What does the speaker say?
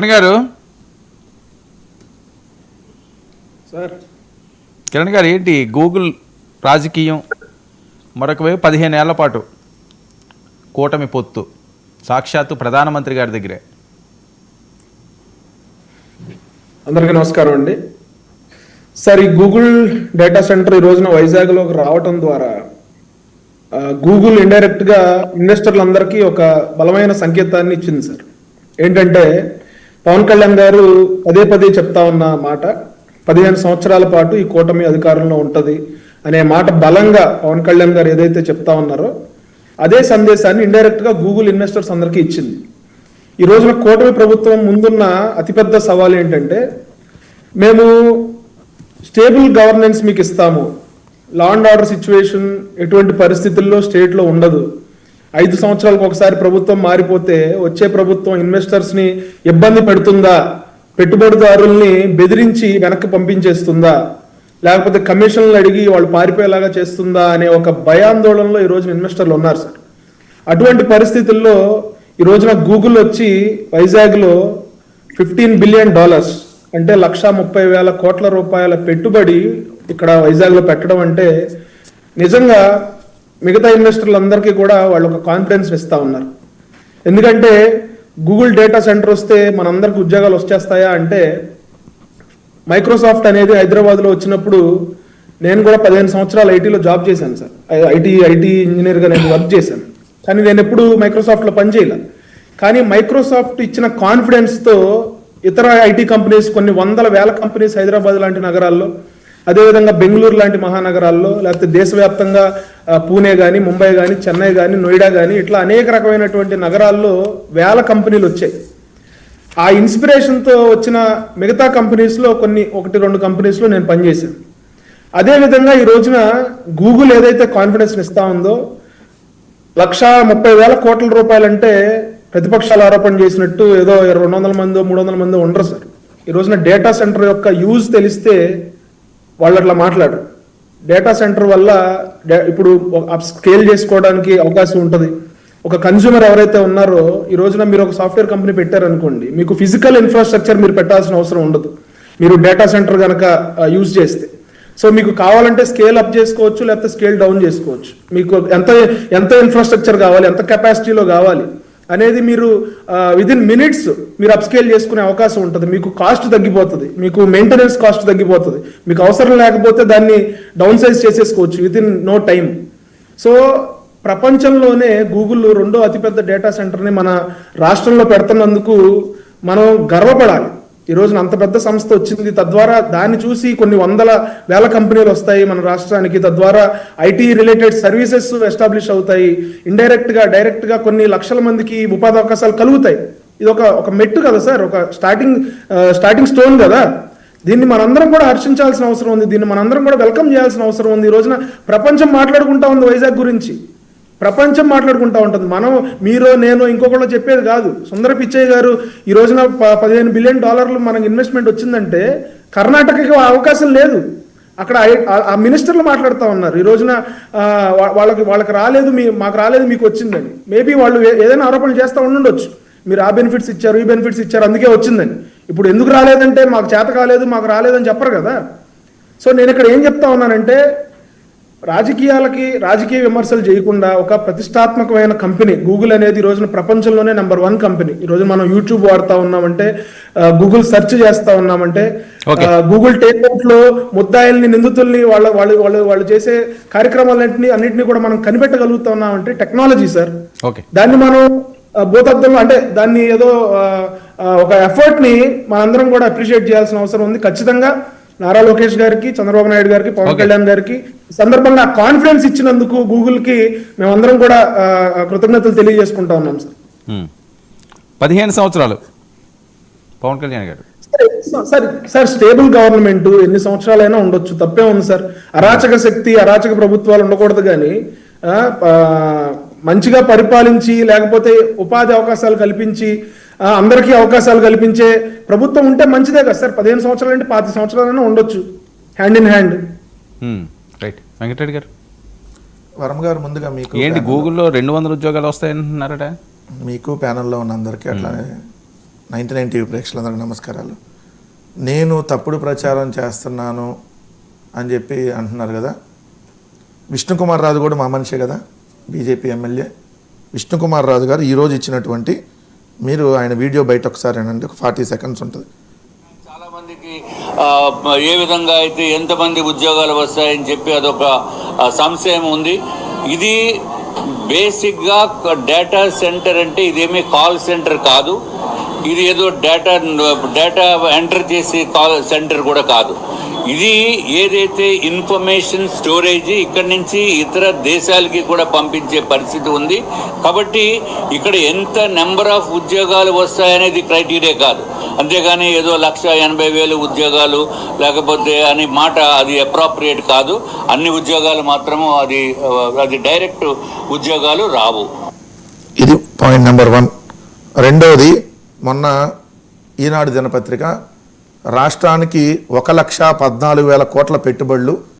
కిరణ్ గారు సార్ కిరణ్ గారు ఏంటి గూగుల్ రాజకీయం మరొక వైపు 15 ఏళ్ల పాటు కూటమి పొత్తు సాక్షాత్తు ప్రధానమంత్రి గారి దగ్గరే. అందరికీ నమస్కారం అండి. సార్, ఈ గూగుల్ డేటా సెంటర్ ఈ రోజున వైజాగ్లోకి రావటం ద్వారా గూగుల్ ఇండైరెక్ట్గా ఇన్వెస్టర్లందరికీ ఒక బలమైన సంకేతాన్ని ఇచ్చింది సార్. ఏంటంటే పవన్ కళ్యాణ్ గారు పదే పదే చెప్తా ఉన్న మాట, 15 సంవత్సరాల పాటు ఈ కూటమి అధికారంలో ఉంటుంది అనే మాట బలంగా పవన్ కళ్యాణ్ గారు ఏదైతే చెప్తా ఉన్నారో అదే సందేశాన్ని ఇండైరెక్ట్గా గూగుల్ ఇన్వెస్టర్స్ అందరికీ ఇచ్చింది. ఈ రోజున కూటమి ప్రభుత్వం ముందున్న అతిపెద్ద సవాల్ ఏంటంటే, మేము స్టేబుల్ గవర్నెన్స్ మీకు ఇస్తాము, లా అండ్ ఆర్డర్ సిచ్యువేషన్ ఎటువంటి పరిస్థితుల్లో స్టేట్లో ఉండదు, 5 సంవత్సరాలకు ఒకసారి ప్రభుత్వం మారిపోతే వచ్చే ప్రభుత్వం ఇన్వెస్టర్స్ని ఇబ్బంది పెడుతుందా, పెట్టుబడిదారుల్ని బెదిరించి వెనక్కి పంపించేస్తుందా, లేకపోతే కమిషన్లు అడిగి వాళ్ళు పారిపోయేలాగా చేస్తుందా అనే ఒక భయాందోళనలో ఈ రోజున ఇన్వెస్టర్లు ఉన్నారు సార్. అటువంటి పరిస్థితుల్లో ఈ రోజున గూగుల్ వచ్చి వైజాగ్లో $15 బిలియన్ అంటే 1,30,000 కోట్ల రూపాయల పెట్టుబడి ఇక్కడ వైజాగ్లో పెట్టడం అంటే నిజంగా మిగతా ఇన్వెస్టర్లందరికీ కూడా వాళ్ళు ఒక కాన్ఫిడెన్స్ ఇస్తూ ఉన్నారు. ఎందుకంటే గూగుల్ డేటా సెంటర్ వస్తే మనందరికి ఉద్యోగాలు వచ్చేస్తాయా అంటే, మైక్రోసాఫ్ట్ అనేది హైదరాబాద్లో వచ్చినప్పుడు నేను కూడా 15 సంవత్సరాలు ఐటీలో జాబ్ చేశాను సార్. ఐటీ ఇంజనీర్గా నేను వర్క్ చేశాను. కానీ నేను ఎప్పుడు మైక్రోసాఫ్ట్లో పనిచేయలే. కానీ మైక్రోసాఫ్ట్ ఇచ్చిన కాన్ఫిడెన్స్తో ఇతర ఐటీ కంపెనీస్, కొన్ని వందల వేల కంపెనీస్ హైదరాబాద్ లాంటి నగరాల్లో, అదేవిధంగా బెంగళూరు లాంటి మహానగరాల్లో, లేకపోతే దేశవ్యాప్తంగా పూణే కానీ, ముంబై కానీ, చెన్నై కానీ, నోయిడా కానీ, ఇట్లా అనేక రకమైనటువంటి నగరాల్లో వేల కంపెనీలు వచ్చాయి. ఆ ఇన్స్పిరేషన్తో వచ్చిన మిగతా కంపెనీస్లో కొన్ని 1-2 కంపెనీస్లో నేను పనిచేశాను. అదేవిధంగా ఈ రోజున గూగుల్ ఏదైతే కాన్ఫిడెన్స్ ఇస్తా ఉందో, 1,30,000 కోట్ల రూపాయలంటే ప్రతిపక్షాలు ఆరోపణ చేసినట్టు ఏదో 200 మందో 300 మందో ఉండరు సార్. ఈ రోజున డేటా సెంటర్ యొక్క యూజ్ తెలిస్తే వాళ్ళు అట్లా మాట్లాడరు. డేటా సెంటర్ వల్ల ఇప్పుడు స్కేల్ చేసుకోవడానికి అవకాశం ఉంటుంది. ఒక కన్జ్యూమర్ ఎవరైతే ఉన్నారో, ఈ రోజున మీరు ఒక సాఫ్ట్వేర్ కంపెనీ పెట్టారనుకోండి, మీకు ఫిజికల్ ఇన్ఫ్రాస్ట్రక్చర్ మీరు పెట్టాల్సిన అవసరం ఉండదు మీరు డేటా సెంటర్ కనుక యూజ్ చేస్తే. సో మీకు కావాలంటే స్కేల్ అప్ చేసుకోవచ్చు, లేకపోతే స్కేల్ డౌన్ చేసుకోవచ్చు. మీకు ఎంత ఇన్ఫ్రాస్ట్రక్చర్ కావాలి, ఎంత కెపాసిటీలో కావాలి అనేది మీరు విదిన్ మినిట్స్ మీరు అప్స్కేల్ చేసుకునే అవకాశం ఉంటుంది. మీకు కాస్ట్ తగ్గిపోతుంది, మీకు మెయింటెనెన్స్ కాస్ట్ తగ్గిపోతుంది. మీకు అవసరం లేకపోతే దాన్ని డౌన్ సైజ్ చేసేసుకోవచ్చు విదిన్ నో టైం. సో ప్రపంచంలోనే గూగుల్ 2వ అతిపెద్ద డేటా సెంటర్ని మన రాష్ట్రంలో పెడుతున్నందుకు మనం గర్వపడాలి. ఈ రోజున అంత పెద్ద సంస్థ వచ్చింది, తద్వారా దాన్ని చూసి కొన్ని వందల వేల కంపెనీలు వస్తాయి మన రాష్ట్రానికి, తద్వారా ఐటీ రిలేటెడ్ సర్వీసెస్ ఎస్టాబ్లిష్ అవుతాయి. ఇండైరెక్ట్గా డైరెక్ట్గా కొన్ని లక్షల మందికి ఉపాధి అవకాశాలు కలుగుతాయి. ఇది ఒక మెట్టు కదా సార్, ఒక స్టార్టింగ్ స్టోన్ కదా. దీన్ని మనందరం కూడా హర్షించాల్సిన అవసరం ఉంది, దీన్ని మనందరం కూడా వెల్కమ్ చేయాల్సిన అవసరం ఉంది. ఈ రోజున ప్రపంచం మాట్లాడుకుంటా ఉంది వైజాగ్ గురించి, ప్రపంచం మాట్లాడుకుంటా ఉంటుంది. మనం, మీరు, నేను, ఇంకొకళ్ళు చెప్పేది కాదు. సుందర పిచ్చయ్య గారు ఈ రోజున $15 బిలియన్ మనకు ఇన్వెస్ట్మెంట్ వచ్చిందంటే కర్ణాటకకి అవకాశం లేదు. అక్కడ ఆ మినిస్టర్లు మాట్లాడుతూ ఉన్నారు ఈ రోజున వాళ్ళకి రాలేదు, మాకు రాలేదు, మీకు వచ్చిందని. మేబీ వాళ్ళు ఏదైనా ఆరోపణలు చేస్తూ ఉండుండొచ్చు, మీరు ఆ బెనిఫిట్స్ ఇచ్చారు, ఈ బెనిఫిట్స్ ఇచ్చారు, అందుకే వచ్చిందని. ఇప్పుడు ఎందుకు రాలేదంటే మాకు చేత కాలేదు, మాకు రాలేదని చెప్పరు కదా. సో నేను ఇక్కడ ఏం చెప్తా ఉన్నానంటే, రాజకీయ విమర్శలు చేయకుండా ఒక ప్రతిష్టాత్మకమైన కంపెనీ గూగుల్ అనేది ఈ రోజున ప్రపంచంలోనే నెంబర్ 1 కంపెనీ. ఈ రోజు మనం యూట్యూబ్ వాడుతూ ఉన్నామంటే, గూగుల్ సెర్చ్ చేస్తూ ఉన్నామంటే, గూగుల్ టేక్అవుట్ లో ముద్దాయిల్ని, నిందితుల్ని, వాళ్ళు చేసే అన్నింటినీ కూడా మనం కనిపెట్టగలుగుతా ఉన్నామంటే టెక్నాలజీ సార్. దాన్ని మనం భూతత్వంలో అంటే దాన్ని ఏదో ఒక ఎఫర్ట్ ని మనందరం కూడా అప్రిషియేట్ చేయాల్సిన అవసరం ఉంది. ఖచ్చితంగా నారా లోకేష్ గారికి, చంద్రబాబు నాయుడు గారికి, పవన్ కళ్యాణ్ గారికి సందర్భంగా కాన్ఫిడెన్స్ ఇచ్చినందుకు గూగుల్ కి మేమందరం కూడా కృతజ్ఞతలు తెలియజేసుకుంటా ఉన్నాం సార్. 15 సంవత్సరాలు పవన్ కళ్యాణ్ గారు సార్ స్టేబుల్ గవర్నమెంట్ ఎన్ని సంవత్సరాలైనా ఉండొచ్చు, తప్పే ఉంది సార్. అరాచక శక్తి, అరాచక ప్రభుత్వాలు ఉండకూడదు. కానీ మంచిగా పరిపాలించి, లేకపోతే ఉపాధి అవకాశాలు కల్పించి, అందరికీ అవకాశాలు కల్పించే ప్రభుత్వం ఉంటే మంచిదే కదా సార్. 15 సంవత్సరాలు అంటే 25 సంవత్సరాలైనా ఉండొచ్చు, hand in hand. Right. Venkatareddy గారు, వరం గారు, ముందుగా మీకు ఏంటి గూగుల్లో 200 ఉద్యోగాలు వస్తాయంటున్నారట? మీకు ప్యానెల్లో ఉన్న అందరికీ అట్లానే 99 టీవీ ప్రేక్షకులందరికీ నమస్కారాలు. నేను తప్పుడు ప్రచారం చేస్తున్నాను అని చెప్పి అంటున్నారు కదా. విష్ణుకుమార్ రాజు కూడా మా మనిషే కదా, బీజేపీ ఎమ్మెల్యే విష్ణుకుమార్ రాజు గారు ఈరోజు ఇచ్చినటువంటి, మీరు ఆయన వీడియో బయట ఒకసారి అనండి, ఒక 40 సెకండ్స్ ఉంటుంది. చాలా మందికి ఏ విధంగా అయితే ఎంతమంది ఉద్యోగాలు వస్తాయని చెప్పి అదొక సంశయం ఉంది. ఇది బేసిక్గా డేటా సెంటర్ అంటే ఇదేమీ కాల్ సెంటర్ కాదు. ఇది ఏదో డేటా ఎంటర్ చేసే కాల్ సెంటర్ కూడా కాదు. ఇది ఏదైతే ఇన్ఫర్మేషన్ స్టోరేజ్ ఇక్కడి నుంచి ఇతర దేశాలకి కూడా పంపించే పరిస్థితి ఉంది. కాబట్టి ఇక్కడ ఎంత నెంబర్ ఆఫ్ ఉద్యోగాలు వస్తాయనేది క్రైటీరియా కాదు. అంతేగాని ఏదో 1,80,000 ఉద్యోగాలు లేకపోతే అని మాట అది అప్రాప్రియేట్ కాదు. అన్ని ఉద్యోగాలు మాత్రము అది డైరెక్ట్ ఉద్యోగాలు రావు. ఇది పాయింట్ నెంబర్ 1. రెండవది, మొన్న ఈనాడు దినపత్రిక రాష్ట్రానికి 1,14,000 కోట్ల పెట్టుబడులు